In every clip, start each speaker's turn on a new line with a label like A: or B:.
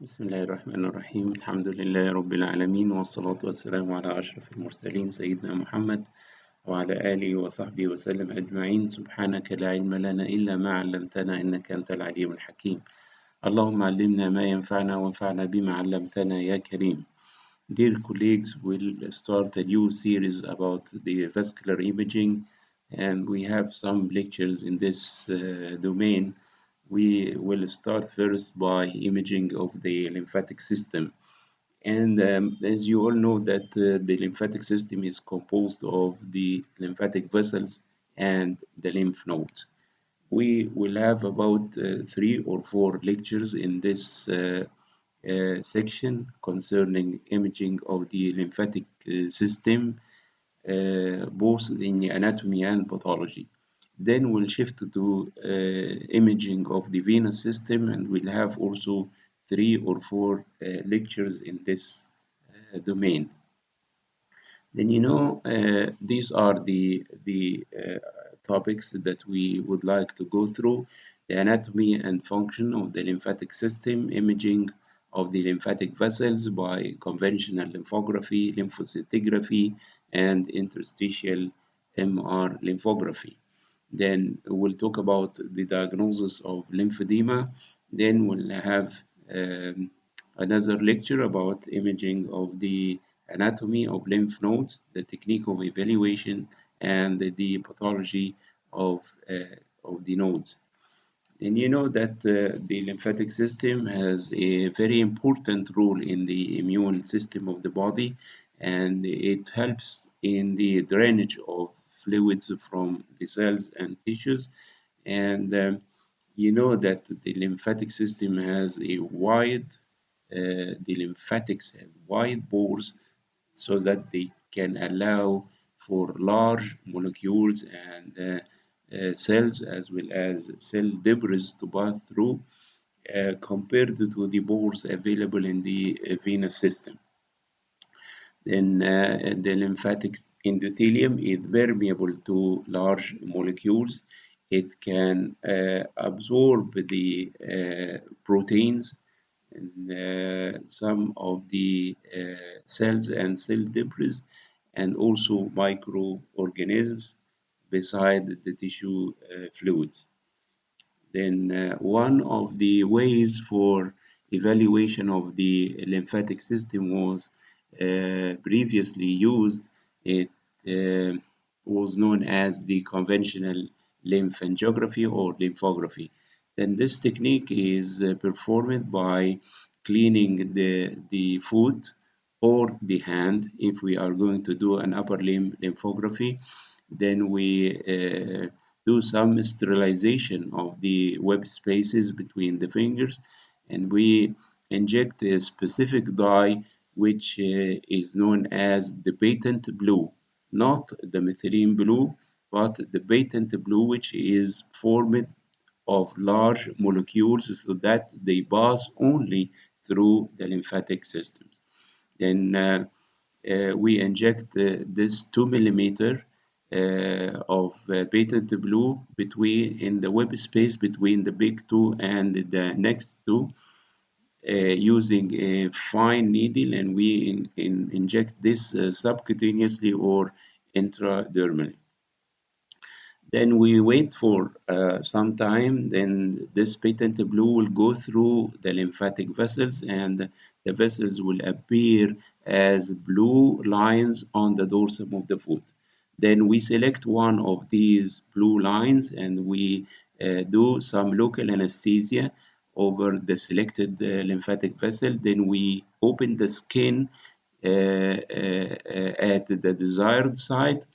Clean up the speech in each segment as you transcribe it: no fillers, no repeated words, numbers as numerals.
A: بسم الله الرحمن الرحيم الحمد لله رب العالمين والصلاة والسلام على أشرف المرسلين سيدنا محمد وعلى آله وصحبه وسلم أجمعين. سبحانك لا علم لنا إلا ما علمتنا إنك أنت العليم الحكيم. اللهم علمنا ما ينفعنا وانفعنا بما علمتنا يا كريم. Dear colleagues, we'll start a new series about the vascular imaging, and we have some lectures in this domain. We will start first by imaging of the lymphatic system. And as you all know that the lymphatic system is composed of the lymphatic vessels and the lymph nodes. We will have about 3 or 4 lectures in this section concerning imaging of the lymphatic system, both in anatomy and pathology. Then we'll shift to imaging of the venous system, and we'll have also 3 or 4 lectures in this domain. Then these are the topics that we would like to go through: the anatomy and function of the lymphatic system, imaging of the lymphatic vessels by conventional lymphography, lymphocytography, and interstitial MR lymphography. Then we'll talk about the diagnosis of lymphedema. Then we'll have another lecture about imaging of the anatomy of lymph nodes, the technique of evaluation, and the pathology of the nodes. And you know that the lymphatic system has a very important role in the immune system of the body, and it helps in the drainage of fluids from the cells and tissues. And you know that the lymphatic system has a the lymphatics have wide pores so that they can allow for large molecules and cells as well as cell debris to pass through compared to the pores available in the venous system. Then the lymphatic endothelium is permeable to large molecules. It can absorb the proteins and some of the cells and cell debris, and also microorganisms beside the tissue fluids. Then one of the ways for evaluation of the lymphatic system was previously used. It was known as the conventional lymphangiography or lymphography. Then this technique is performed by cleaning the foot or the hand. If we are going to do an upper limb lymphography, then we do some sterilization of the web spaces between the fingers, and we inject a specific dye which is known as the patent blue, not the methylene blue, but the patent blue, which is formed of large molecules so that they pass only through the lymphatic systems. Then we inject this 2 millimeter of patent blue in the web space between the big two and the next two using a fine needle, and we inject this subcutaneously or intradermally. Then we wait for some time, then this patent blue will go through the lymphatic vessels, and the vessels will appear as blue lines on the dorsum of the foot. Then we select one of these blue lines and we do some local anesthesia over the selected lymphatic vessel. Then we open the skin at the desired site,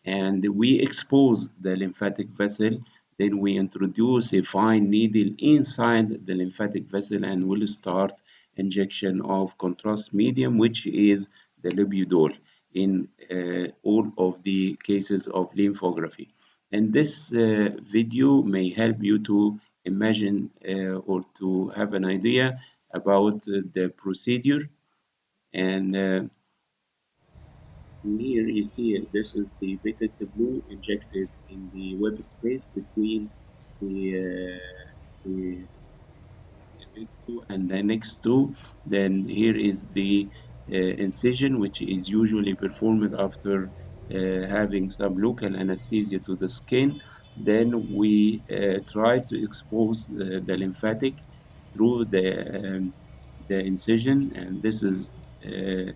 A: and we expose the lymphatic vessel. Then we introduce a fine needle inside the lymphatic vessel and we'll start injection of contrast medium, which is the lubidol in all of the cases of lymphography. And this video may help you to imagine or to have an idea about the procedure. And here you see this is the beta blue injected in the web space between the and the next two. Then here is the incision, which is usually performed after having some local anesthesia to the skin. Then we try to expose the lymphatic through the incision, and this is the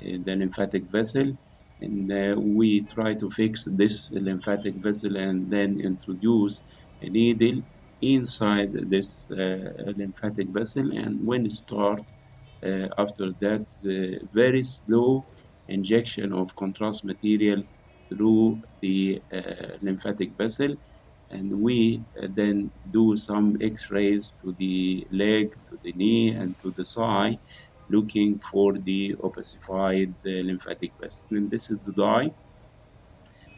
A: lymphatic vessel. And we try to fix this lymphatic vessel and then introduce a needle inside this lymphatic vessel. And when it start, after that, the very slow injection of contrast material through the lymphatic vessel. And we then do some x-rays to the leg, to the knee, and to the thigh, looking for the opacified lymphatic vessel. And this is the dye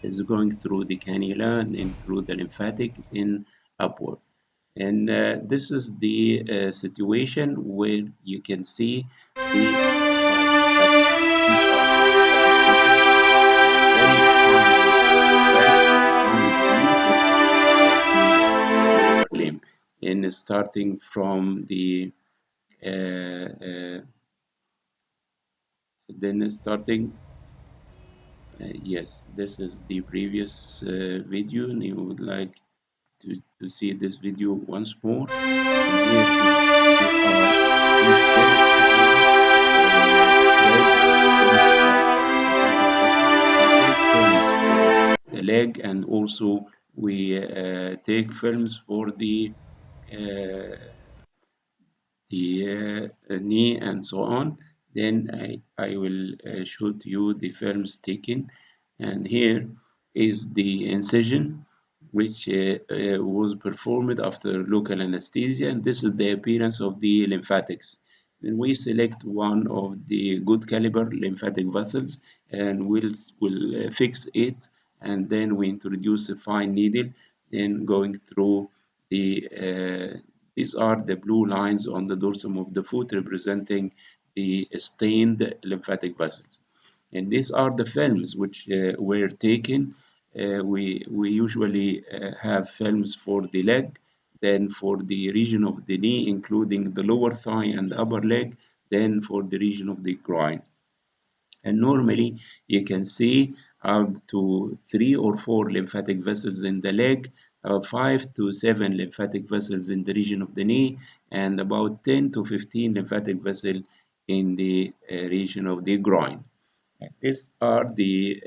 A: is going through the cannula and in through the lymphatic in upward. And this is the situation where you can see the opacified lymphatic vessels. These are the lymphatic vessels, very fine cells along the opacified the lower limb. And starting from the then starting yes, this is the previous video, and you would like to see this video once more. And here is they are these very fine threads inside the lymphatic vessels. We take films for the leg, and also we take films for uh, the knee and so on. Then I will show to you the films taken. And here is the incision, which was performed after local anesthesia. And this is the appearance of the lymphatics. Then we select one of the good caliber lymphatic vessels and we'll fix it. And then we introduce a fine needle, then going through these are the blue lines on the dorsum of the foot representing the stained lymphatic vessels. And these are the films which were taken. We usually have films for the leg, then for the region of the knee, including the lower thigh and the upper leg, then for the region of the groin. And normally you can see up to 3 or 4 lymphatic vessels in the leg, 5 to 7 lymphatic vessels in the region of the knee, and about 10 to 15 lymphatic vessels in the region of the groin. These are the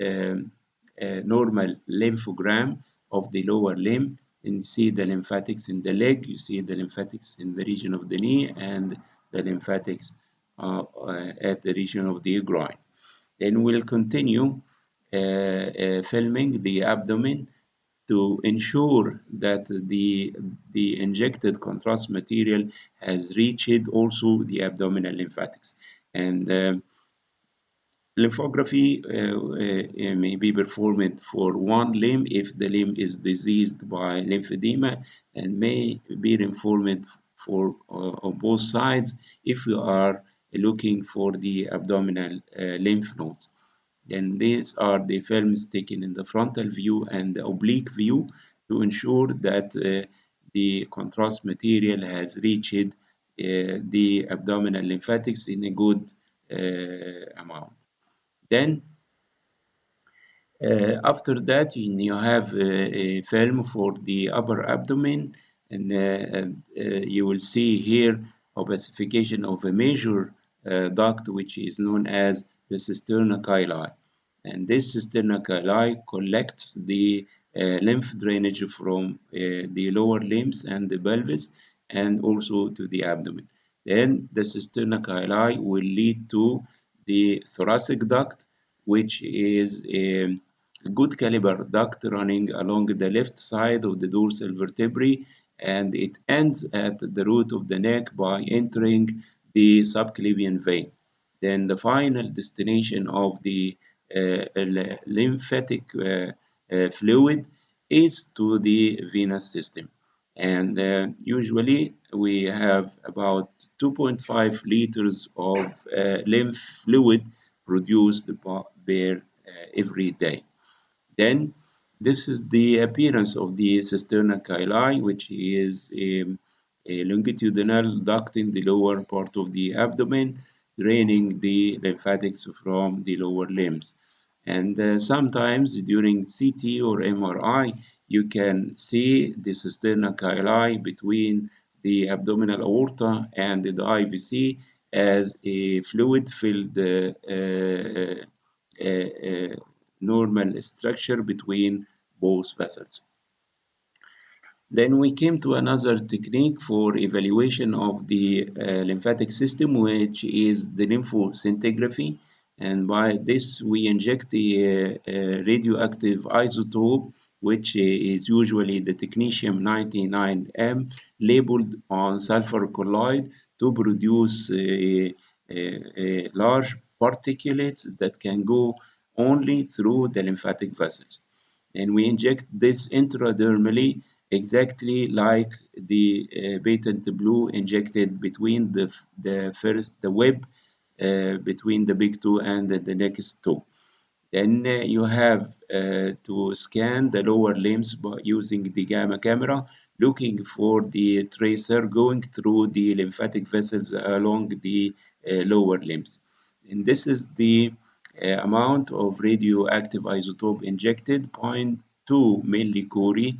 A: normal lymphogram of the lower limb. And you see the lymphatics in the leg, you see the lymphatics in the region of the knee, and the lymphatics at the region of the groin. Then we'll continue filming the abdomen to ensure that the injected contrast material has reached also the abdominal lymphatics. And lymphography may be performed for one limb if the limb is diseased by lymphedema, and may be performed for on both sides if you are looking for the abdominal lymph nodes. Then these are the films taken in the frontal view and the oblique view to ensure that the contrast material has reached the abdominal lymphatics in a good amount. Then after that, you have a film for the upper abdomen, and you will see here opacification of a major duct, which is known as the cisterna chyli. And this cisterna chyli collects the lymph drainage from the lower limbs and the pelvis, and also to the abdomen. Then the cisterna chyli will lead to the thoracic duct, which is a good caliber duct running along the left side of the dorsal vertebrae, and it ends at the root of the neck by entering the subclavian vein. Then the final destination of the lymphatic fluid is to the venous system. And usually we have about 2.5 liters of lymph fluid produced per every day. Then this is the appearance of the cisterna chyli, which is a longitudinal duct in the lower part of the abdomen, draining the lymphatics from the lower limbs. And sometimes during CT or MRI, you can see the cisterna chyli between the abdominal aorta and the IVC as a fluid-filled normal structure between both vessels. Then we came to another technique for evaluation of the lymphatic system, which is the lymphoscintigraphy. And by this, we inject a radioactive isotope, which is usually the technetium-99M, labeled on sulfur colloid to produce large particulates that can go only through the lymphatic vessels. And we inject this intradermally exactly like the patent blue injected between the web between the big toe and the next toe. Then you have to scan the lower limbs by using the gamma camera, looking for the tracer going through the lymphatic vessels along the lower limbs. And this is the amount of radioactive isotope injected, zero point 0.2 millicurie,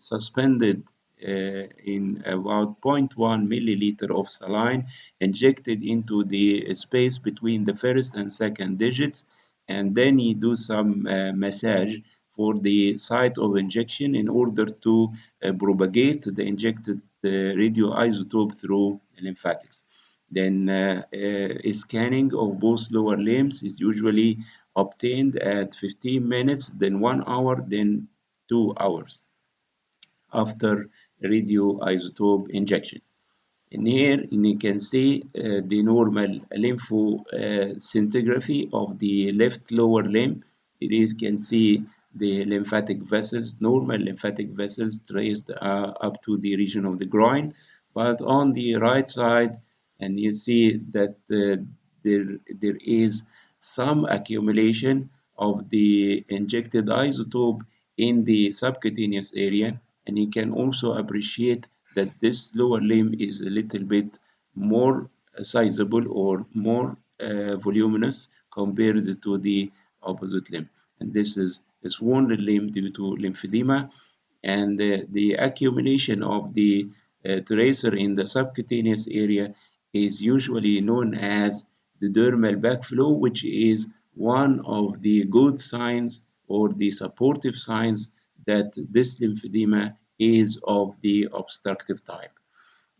A: suspended in about zero point 0.1 milliliter of saline injected into the space between the first and second digits, and then you do some massage for the site of injection in order to propagate the injected radioisotope through lymphatics. Then a scanning of both lower limbs is usually obtained at 15 minutes, then 1 hour, then 2 hours after radioisotope injection. And here you can see the normal lymphoscintigraphy of the left lower limb. It is can see the lymphatic vessels, normal lymphatic vessels traced up to the region of the groin. But on the right side, and you see that there is some accumulation of the injected isotope in the subcutaneous area. And you can also appreciate that this lower limb is a little bit more sizable or more voluminous compared to the opposite limb. And this is a swollen limb due to lymphedema. And the accumulation of the tracer in the subcutaneous area is usually known as the dermal backflow, which is one of the good signs or the supportive signs that this lymphedema is of the obstructive type.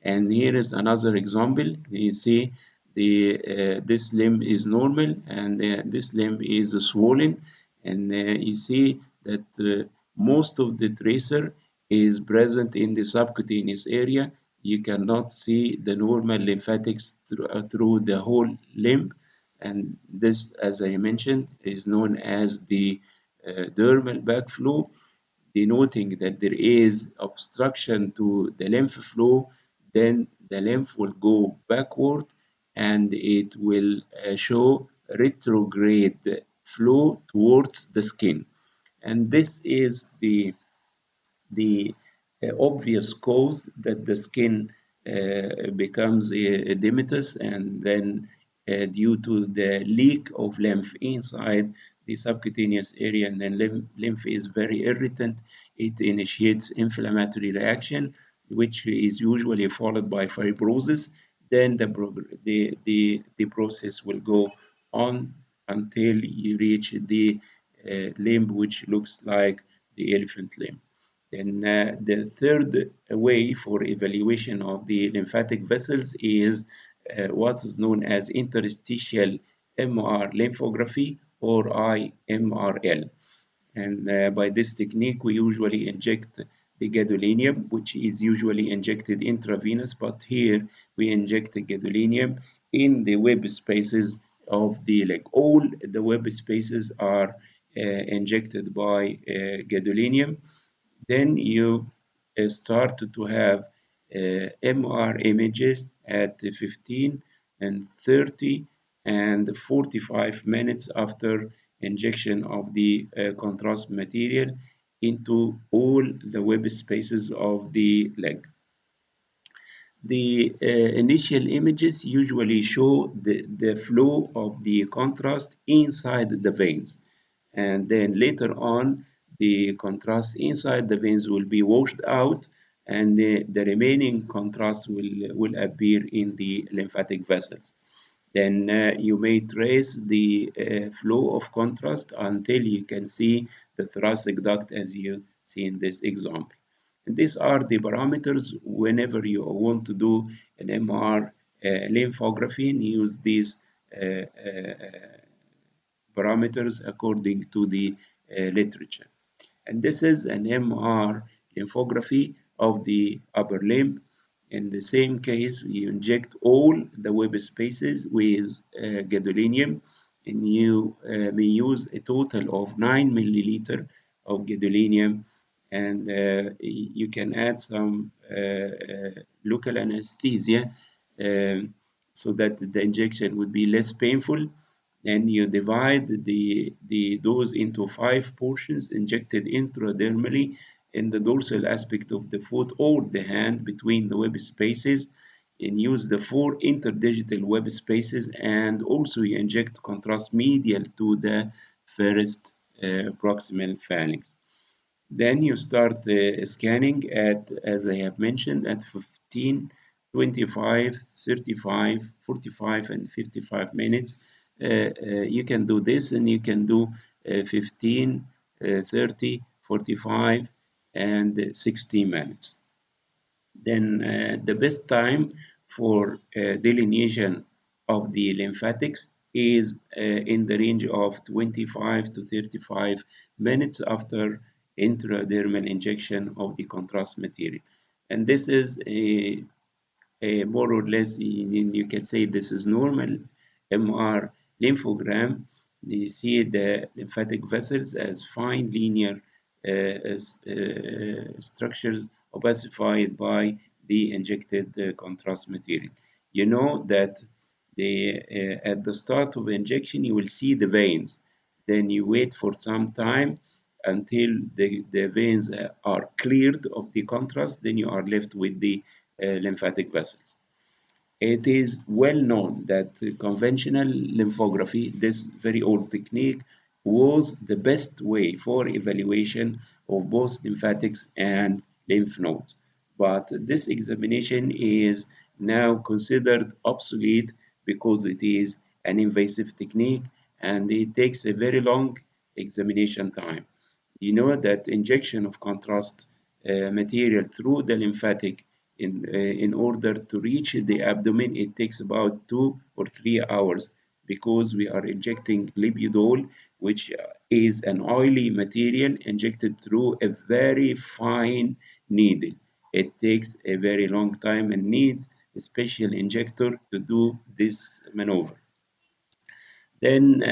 A: And here is another example. You see this limb is normal and this limb is swollen, and you see that most of the tracer is present in the subcutaneous area. You cannot see the normal lymphatics through the whole limb, and this, as I mentioned, is known as the dermal backflow, denoting that there is obstruction to the lymph flow. Then the lymph will go backward and it will show retrograde flow towards the skin. And this is the obvious cause that the skin becomes edematous, and then due to the leak of lymph inside the subcutaneous area, and then lymph is very irritant, it initiates inflammatory reaction, which is usually followed by fibrosis. Then the process will go on until you reach the limb which looks like the elephant limb. Then the third way for evaluation of the lymphatic vessels is what is known as interstitial MR lymphography, or IMRL. And by this technique, we usually inject the gadolinium, which is usually injected intravenous, but here we inject the gadolinium in the web spaces of the leg. All the web spaces are injected by gadolinium. Then you start to have MR images at 15 and 30 and 45 minutes after injection of the contrast material. into all the web spaces of the leg. The initial images usually show the flow of the contrast inside the veins, and then later on the contrast inside the veins will be washed out, and the remaining contrast will appear in the lymphatic vessels. Then you may trace the flow of contrast until you can see the thoracic duct as you see in this example. And these are the parameters whenever you want to do an MR lymphography, and use these parameters according to the literature. And this is an MR lymphography of the upper limb. In the same case, you inject all the web spaces with gadolinium, and you may use a total of 9 milliliter of gadolinium, and you can add some local anesthesia so that the injection would be less painful. Then you divide the dose into 5 portions injected intradermally in the dorsal aspect of the foot or the hand between the web spaces, and use the 4 interdigital web spaces, and also you inject contrast medial to the first proximal phalanx. Then you start scanning at, as I have mentioned, at 15, 25, 35, 45, and 55 minutes. You can do this, and you can do 15, 30, 45, and 60 minutes. Then the best time for delineation of the lymphatics is in the range of 25 to 35 minutes after intradermal injection of the contrast material. And this is a more or less, you can say this is normal MR lymphogram. You see the lymphatic vessels as fine linear structures opacified by the injected contrast material. You know that at the start of injection, you will see the veins. Then you wait for some time until the veins are cleared of the contrast. Then you are left with the lymphatic vessels. It is well known that conventional lymphography, this very old technique, was the best way for evaluation of both lymphatics and lymph nodes. But this examination is now considered obsolete because it is an invasive technique and it takes a very long examination time. You know that injection of contrast material through the lymphatic in order to reach the abdomen, it takes about 2 or 3 hours because we are injecting lipidol, which is an oily material injected through a very fine needle. It takes a very long time and needs a special injector to do this maneuver. Then,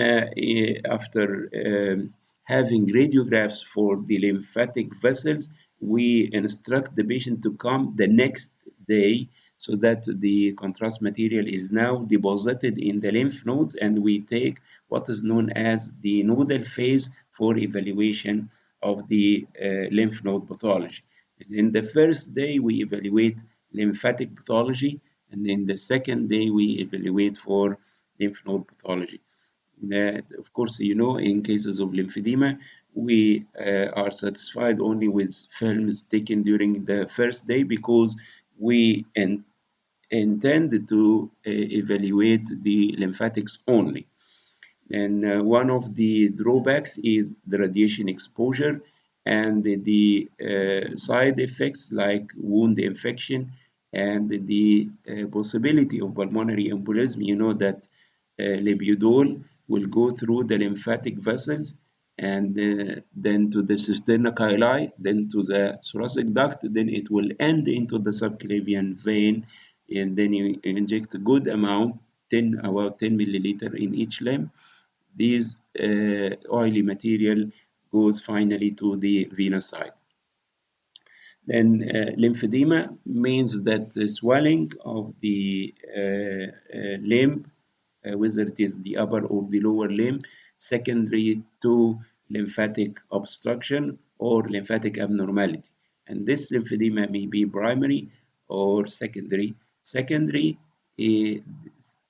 A: after having radiographs for the lymphatic vessels, we instruct the patient to come the next day so that the contrast material is now deposited in the lymph nodes, and we take what is known as the nodal phase for evaluation of the lymph node pathology. In the first day, we evaluate lymphatic pathology, and in the second day, we evaluate for lymph node pathology. That, of course, you know, in cases of lymphedema, we are satisfied only with films taken during the first day because we intend to evaluate the lymphatics only. And one of the drawbacks is the radiation exposure and the side effects like wound infection and the possibility of pulmonary embolism. You know that lipidol will go through the lymphatic vessels and then to the cisterna chyli, then to the thoracic duct, then it will end into the subclavian vein, and then you inject a good amount, about 10 milliliter in each limb. This oily material goes finally to the venous side. Then lymphedema means that the swelling of the limb, whether it is the upper or the lower limb, secondary to lymphatic obstruction, or lymphatic abnormality. And this lymphedema may be primary or secondary. Secondary is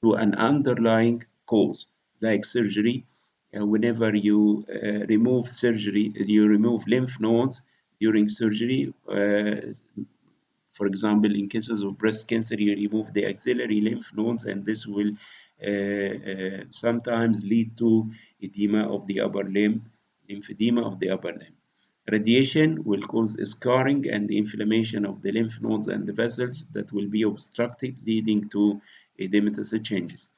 A: to an underlying cause, like surgery. Whenever you you remove lymph nodes during surgery. For example, in cases of breast cancer, you remove the axillary lymph nodes, and this will sometimes lead to edema of the upper limb, lymphedema of the upper limb. Radiation will cause scarring and inflammation of the lymph nodes and the vessels that will be obstructed, leading to edematous changes.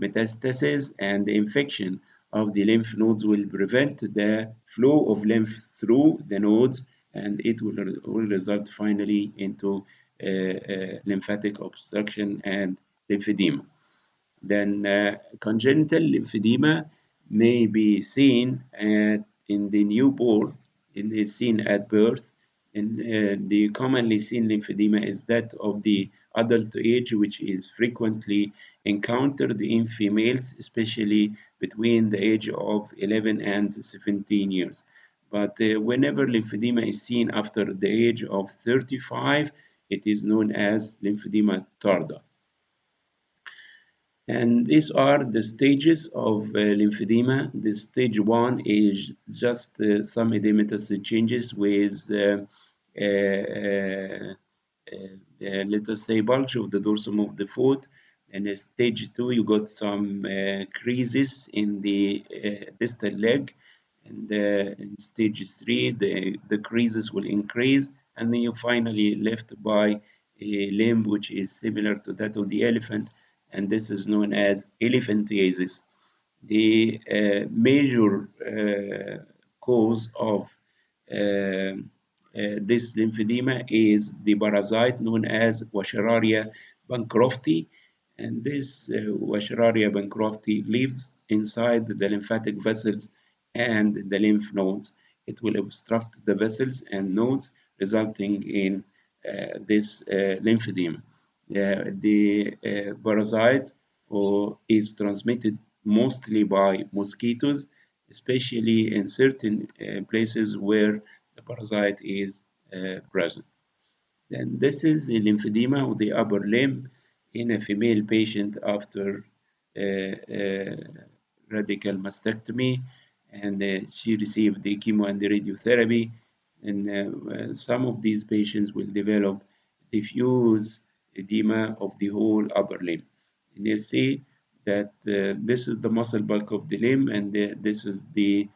A: Metastasis and the infection of the lymph nodes will prevent the flow of lymph through the nodes, and it will result finally into lymphatic obstruction and lymphedema. Then congenital lymphedema may be seen in the newborn, is seen at birth. And the commonly seen lymphedema is that of the adult age, which is frequently encountered in females, especially between the age of 11 and 17 years. But whenever lymphedema is seen after the age of 35, it is known as lymphedema tarda. And these are the stages of lymphedema. The stage one is just some edematous changes with, let us say, bulge of the dorsum of the foot. And in stage two, you got some creases in the distal leg. And in stage three, the creases will increase. And then you finally left by a limb which is similar to that of the elephant, and this is known as elephantiasis. The major cause of this lymphedema is the parasite known as Washenaria bancrofti, and this Washenaria bancrofti lives inside the lymphatic vessels and the lymph nodes. It will obstruct the vessels and nodes, resulting in this lymphedema. The parasite is transmitted mostly by mosquitoes, especially in certain places where the parasite is present. Then this is the lymphedema of the upper limb in a female patient after radical mastectomy, and she received the chemo and the radiotherapy. And some of these patients will develop diffuse edema of the whole upper limb. And you see that this is the muscle bulk of the limb, and this is the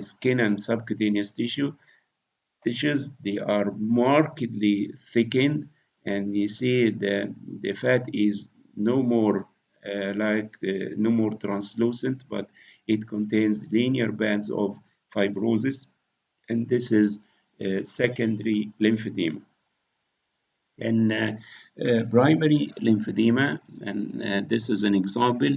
A: skin and subcutaneous tissues. They are markedly thickened, and you see the fat is no more no more translucent, but it contains linear bands of fibrosis, and this is secondary lymphedema. And primary lymphedema, and this is an example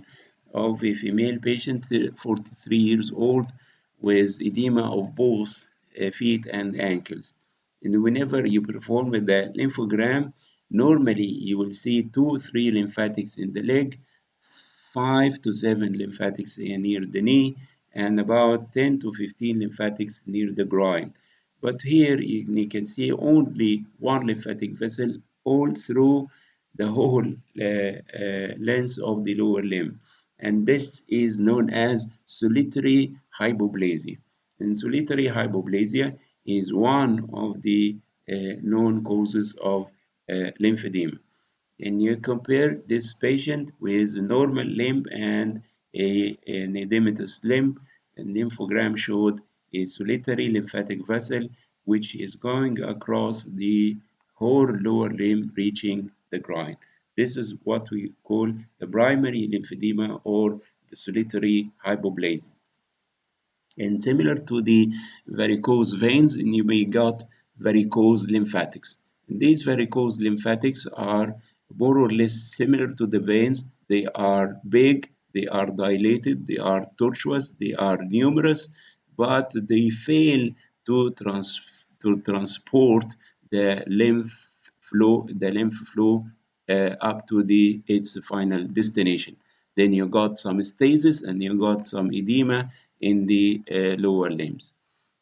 A: of a female patient, 43 years old, with edema of both feet and ankles. And whenever you perform the lymphogram, normally you will see 2-3 lymphatics in the leg, 5-7 lymphatics near the knee, and about 10-15 lymphatics near the groin. But here you can see only one lymphatic vessel all through the whole length of the lower limb. And this is known as solitary hypoplasia. And solitary hypoplasia is one of the known causes of lymphedema. And you compare this patient with a normal limb and an edematous limb, and the lymphogram showed a solitary lymphatic vessel which is going across the whole lower limb reaching the groin. This is what we call the primary lymphedema or the solitary hypoplasia. And similar to the varicose veins, and you may got varicose lymphatics. And these varicose lymphatics are more or less similar to the veins. They are big, they are dilated, they are tortuous, they are numerous, but they fail to transport the lymph flow up to its final destination. Then you got some stasis and you got some edema in the lower limbs.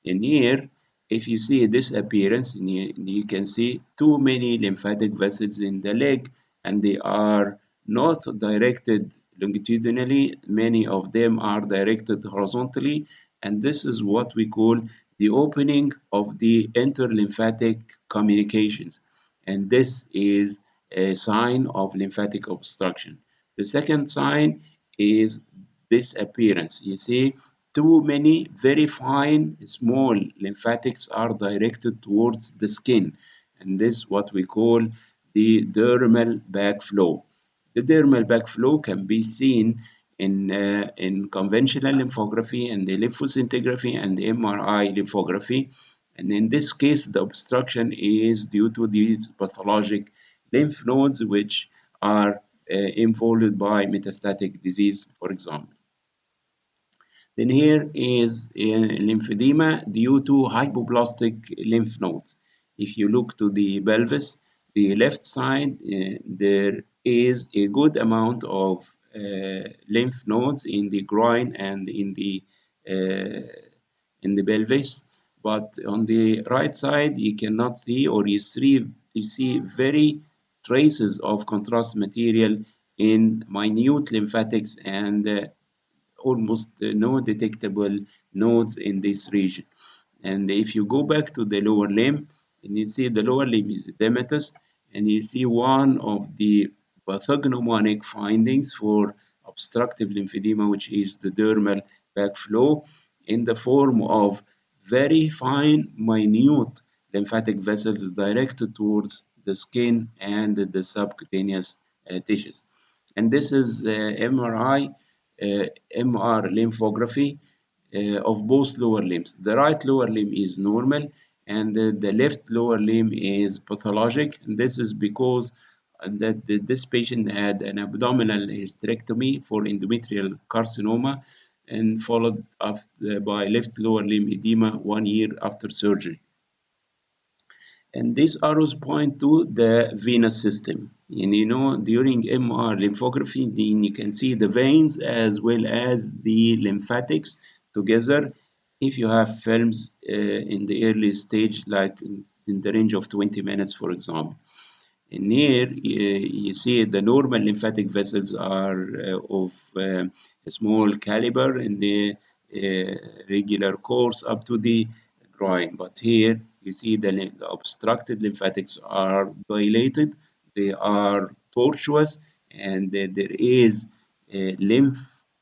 A: And here if you see this appearance, and you can see too many lymphatic vessels in the leg, and they are not directed longitudinally. Many of them are directed horizontally, and this is what we call the opening of the interlymphatic communications. And this is a sign of lymphatic obstruction. The second sign is this appearance. You see, too many very fine small lymphatics are directed towards the skin, and this is what we call the dermal backflow. The dermal backflow can be seen in conventional lymphography and the lymphoscintigraphy and MRI lymphography. And in this case, the obstruction is due to these pathologic lymph nodes which are involved by metastatic disease, for example. Then here is lymphedema due to hypoplastic lymph nodes. If you look to the pelvis, the left side, there is a good amount of lymph nodes in the groin and uh, in the pelvis, but on the right side you cannot see, or you see very traces of contrast material in minute lymphatics and almost no detectable nodes in this region. And if you go back to the lower limb, and you see the lower limb is edematous, and you see one of the pathognomonic findings for obstructive lymphedema, which is the dermal backflow in the form of very fine, minute lymphatic vessels directed towards the skin and the subcutaneous tissues. And this is MRI, MR lymphography of both lower limbs. The right lower limb is normal, and the left lower limb is pathologic. And this is because this patient had an abdominal hysterectomy for endometrial carcinoma and followed after by left lower limb edema 1 year after surgery. And these arrows point to the venous system. And you know, during MR lymphography, then you can see the veins as well as the lymphatics together. If you have films in the early stage, like in the range of 20 minutes, for example. And here you see the normal lymphatic vessels are of a small caliber in the regular course up to the groin. But here you see the obstructed lymphatics are dilated, they are tortuous, and there is lymph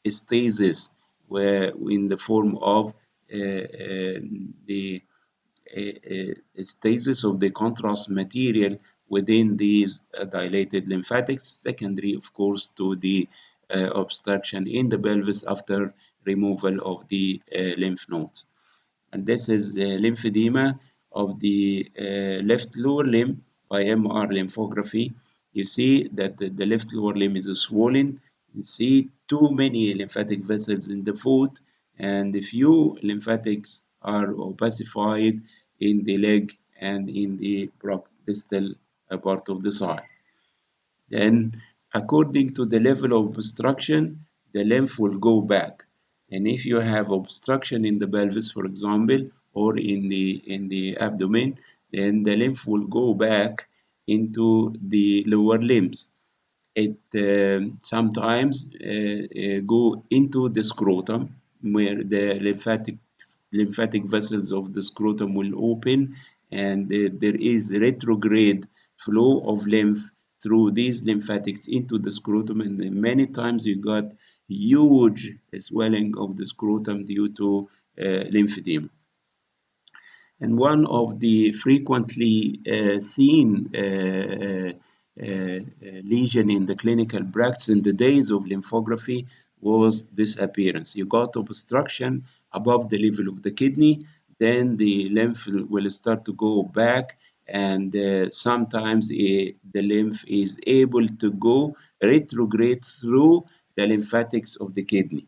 A: stasis where in the form of the stasis of the contrast material within these dilated lymphatics, secondary, of course, to the obstruction in the pelvis after removal of the lymph nodes. And this is the lymphedema of the left lower limb by MR lymphography. You see that the left lower limb is swollen. You see too many lymphatic vessels in the foot, and a few lymphatics are opacified in the leg and in the distal part of the thigh. Then, according to the level of obstruction, the lymph will go back. And if you have obstruction in the pelvis, for example, or in the abdomen, then the lymph will go back into the lower limbs. It sometimes go into the scrotum, where the lymphatic vessels of the scrotum will open, and there is retrograde flow of lymph through these lymphatics into the scrotum, and many times you got huge swelling of the scrotum due to lymphedema. And one of the frequently seen lesion in the clinical practice in the days of lymphography was this appearance. You got obstruction above the level of the kidney, then the lymph will start to go back, and sometimes the lymph is able to go retrograde through the lymphatics of the kidney,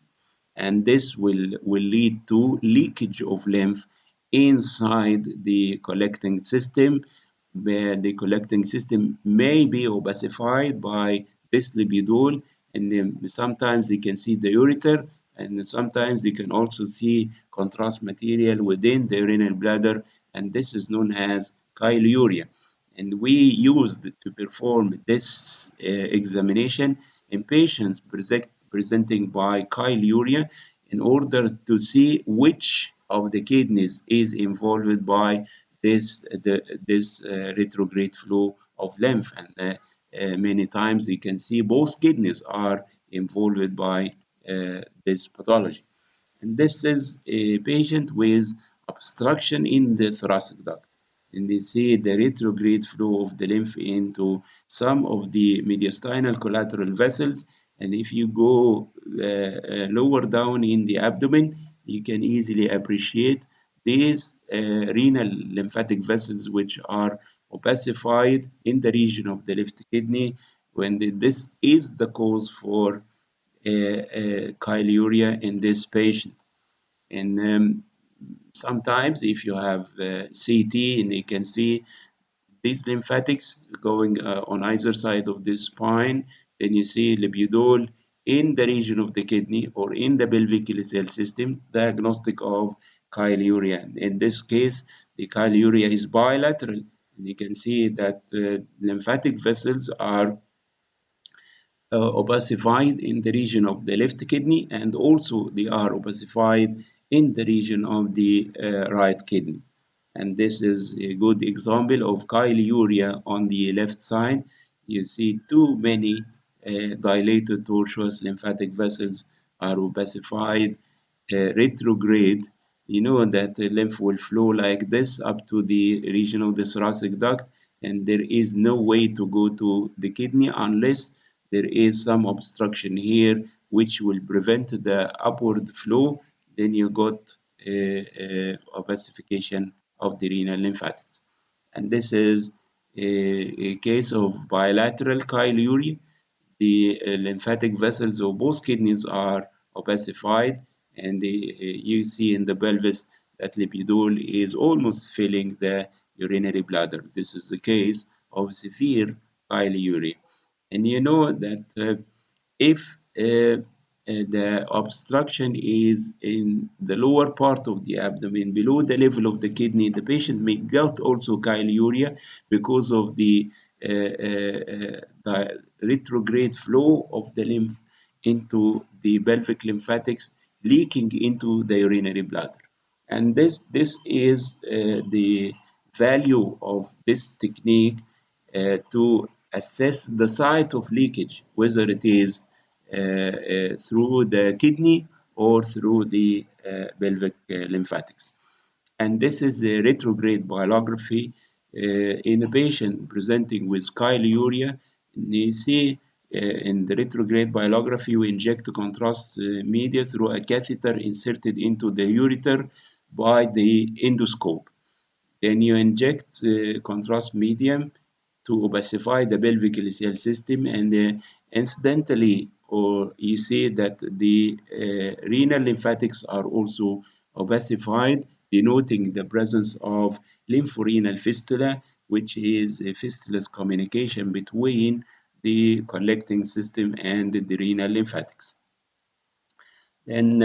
A: and this will lead to leakage of lymph inside the collecting system, where the collecting system may be opacified by this lipidol, and then sometimes you can see the ureter, and sometimes you can also see contrast material within the urinary bladder, and this is known as chyluria. And we used to perform this examination in patients presenting by chyluria in order to see which of the kidneys is involved by this retrograde flow of lymph. And many times you can see both kidneys are involved by this pathology. And this is a patient with obstruction in the thoracic duct. And they see the retrograde flow of the lymph into some of the mediastinal collateral vessels. And if you go lower down in the abdomen, you can easily appreciate these renal lymphatic vessels, which are opacified in the region of the left kidney, when this is the cause for chyluria in this patient. And sometimes if you have CT and you can see these lymphatics going on either side of the spine, then you see lipidol in the region of the kidney or in the pelvic cell system, diagnostic of chyluria. In this case, the chyluria is bilateral. And you can see that lymphatic vessels are opacified in the region of the left kidney, and also they are opacified in the region of the right kidney. And this is a good example of chyluria on the left side. You see too many dilated tortuous lymphatic vessels are opacified, retrograde. You know that the lymph will flow like this up to the region of the thoracic duct, and there is no way to go to the kidney unless there is some obstruction here which will prevent the upward flow. Then you got opacification of the renal lymphatics. And this is a case of bilateral chyluria. The lymphatic vessels of both kidneys are opacified, and you see in the pelvis that lipidol is almost filling the urinary bladder. This is the case of severe chyluria. And you know that if the obstruction is in the lower part of the abdomen, below the level of the kidney, the patient may get also chyluria because of the retrograde flow of the lymph into the pelvic lymphatics leaking into the urinary bladder. And this is the value of this technique to assess the site of leakage, whether it is through the kidney or through the pelvic lymphatics. And this is a retrograde biolography in a patient presenting with chyluria. You see in the retrograde biolography, we inject contrast media through a catheter inserted into the ureter by the endoscope. Then you inject contrast medium to opacify the pelvic cell system, and incidentally, or you see that the renal lymphatics are also opacified, denoting the presence of lymphorenal fistula, which is a fistula's communication between the collecting system and the renal lymphatics. Then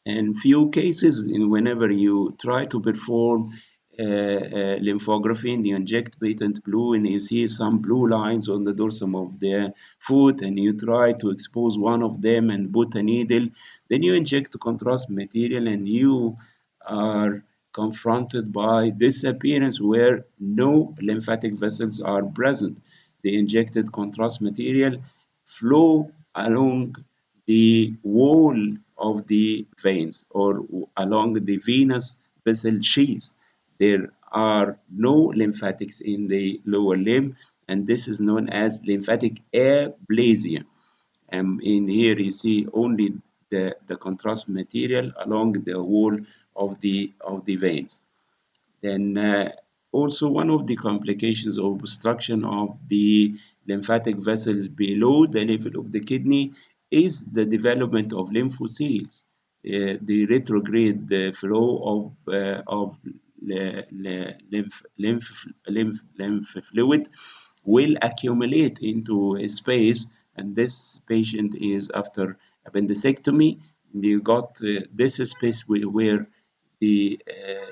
A: in few cases, whenever you try to perform lymphography and you inject patent blue and you see some blue lines on the dorsum of the foot and you try to expose one of them and put a needle, then you inject contrast material and you are confronted by this appearance where no lymphatic vessels are present. The injected contrast material flow along the wall of the veins or along the venous vessel sheath. There are no lymphatics in the lower limb, and this is known as lymphatic aplasia. And in here you see only the contrast material along the wall of the veins. Then also one of the complications of obstruction of the lymphatic vessels below the level of the kidney is the development of lymphocytes. The retrograde flow of lymph fluid will accumulate into a space, and this patient is after appendectomy, you got this space where the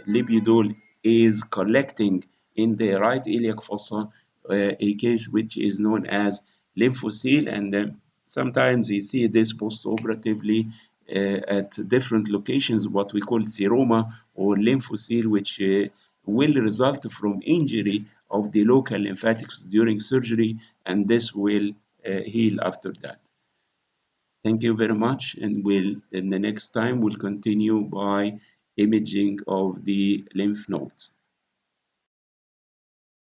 A: lipidol is collecting in the right iliac fossa, a case which is known as lymphocyte, and sometimes you see this post-operatively at different locations, what we call seroma or lymphocyte, which will result from injury of the local lymphatics during surgery, and this will heal after that. Thank you very much, and we'll in the next time we'll continue by imaging of the lymph nodes.